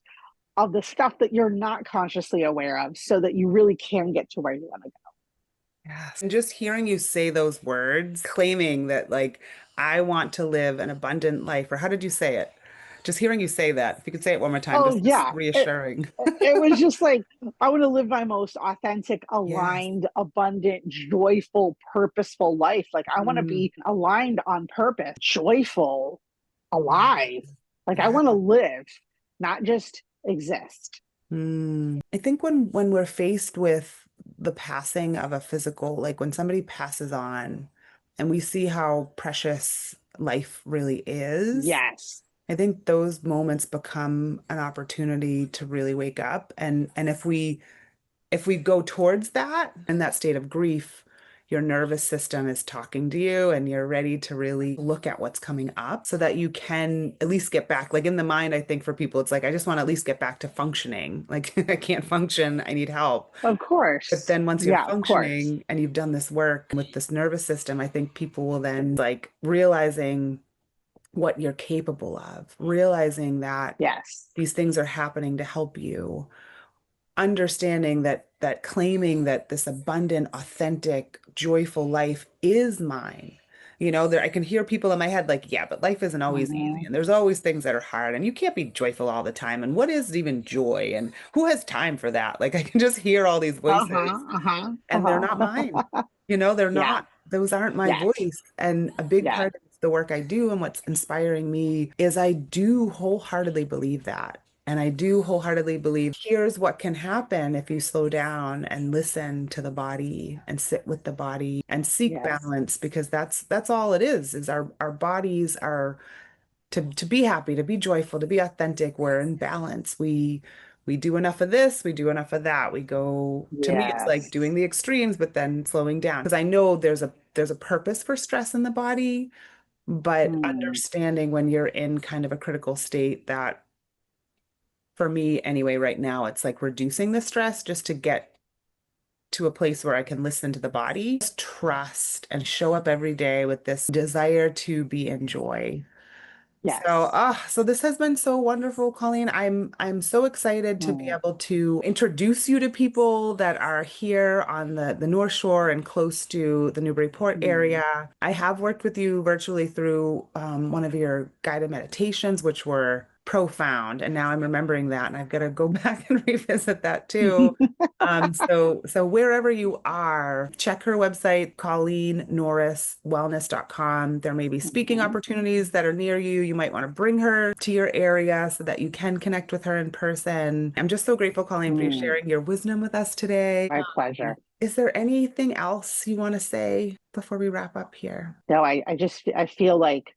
S1: of the stuff that you're not consciously aware of so that you really can get to where you want to go.
S2: Yes. And just hearing you say those words, claiming that, like, I want to live an abundant life, or how did you say it? Just hearing you say that, if you could say it one more time,
S1: Oh
S2: just is
S1: yeah.
S2: reassuring.
S1: It was just like, I want to live my most authentic,
S2: Yes.
S1: aligned, abundant, joyful, purposeful life. Like I want to
S2: Mm,
S1: be aligned on purpose, joyful,
S2: yeah.
S1: alive. Like I
S2: Yeah.
S1: want to live, not just exist.
S2: I think when we're faced with the passing of a physical, like when somebody passes on and we see how precious life really is,
S1: Yes.
S2: I think those moments become an opportunity to really wake up. And if we go towards that in that state of grief, your nervous system is talking to you and you're ready to really look at what's coming up so that you can at least get back. Like in the mind, I think for people, it's like, I just want to at least get back to functioning. Like I can't function, I need help.
S1: Of
S2: But
S1: course.
S2: then once you're
S1: Yeah, of course.
S2: functioning and you've done this work with this nervous system, I think people will then like realizing what you're capable of, realizing that
S1: Yes.
S2: these things are happening to help you, understanding that claiming that this abundant, authentic, joyful life is mine. I can hear people in my head like, yeah, but life isn't always easy
S1: Mhm.
S2: and there's always things that are hard and you can't be joyful all the time. And what is even joy? And who has time for that? Like I can just hear all these voices
S1: Uh-huh, uh-huh,
S2: and they're not mine.
S1: uh-huh.
S2: They're
S1: Yeah.
S2: not, those aren't my
S1: Yes.
S2: voice. And a big
S1: Yes.
S2: part of the work I do and what's inspiring me is I do wholeheartedly believe that. And I do wholeheartedly believe here's what can happen if you slow down and listen to the body and sit with the body and seek
S1: Yes.
S2: balance because that's all it is our bodies are to be happy, to be joyful, to be authentic. We're in balance. We do enough of this, we do enough of that. We go, to me, it's like
S1: Yes.
S2: doing the extremes, but then slowing down. Because I know there's a purpose for stress in the body, but
S1: Mm.
S2: understanding when you're in kind of a critical state that for me anyway, right now, it's like reducing the stress just to get to a place where I can listen to the body, just trust and show up every day with this desire to be in joy. So,
S1: Yes.
S2: so this has been so wonderful, Colleen. I'm so excited to be
S1: Mm.
S2: able to introduce you to people that are here on the North Shore and close to the Newburyport
S1: Mm.
S2: area. I have worked with you virtually through one of your guided meditations, which were profound, and now I'm remembering that, and I've got to go back and revisit that too. So wherever you are, check her website, ColleenNorrisWellness.com. There may be speaking
S1: Mhm.
S2: opportunities that are near you. You might want to bring her to your area so that you can connect with her in person. I'm just so grateful, Colleen, for you
S1: Mm.
S2: sharing your wisdom with us today.
S1: My pleasure.
S2: Is there anything else you want to say before we wrap up here?
S1: No, I feel like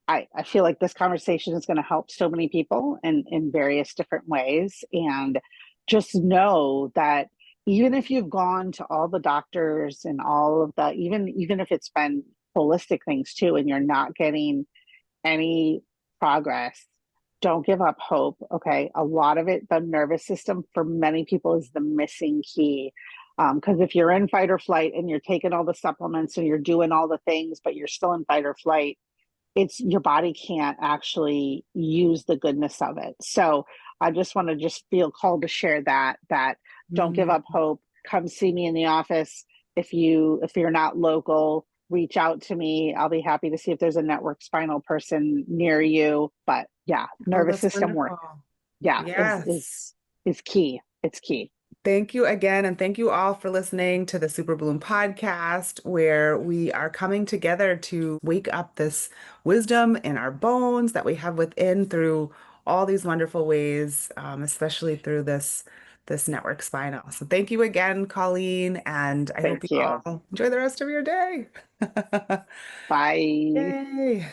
S1: I feel like this conversation is going to help so many people in various different ways. And just know that even if you've gone to all the doctors and all of the, even if it's been holistic things too, and you're not getting any progress, don't give up hope. Okay. A lot of it, the nervous system for many people is the missing key. Because if you're in fight or flight and you're taking all the supplements and you're doing all the things, but you're still in fight or flight, it's your body can't actually use the goodness of it. So I just want to just feel called to share that don't give
S2: Mm.
S1: up hope. Come see me in the office. If you're not local, reach out to me. I'll be happy to see if there's a network spinal person near you. But yeah,
S2: Oh,
S1: nervous
S2: that's
S1: system work.
S2: wonderful.
S1: Yeah,
S2: Yes.
S1: is key. It's key.
S2: Thank you again, and thank you all for listening to the Superbloom podcast, where we are coming together to wake up this wisdom in our bones that we have within through all these wonderful ways, especially through this network spinal. So thank you again, Colleen, and I hope
S1: Thank
S2: you
S1: you.
S2: all enjoy the rest of your day.
S1: Bye.
S2: Yay!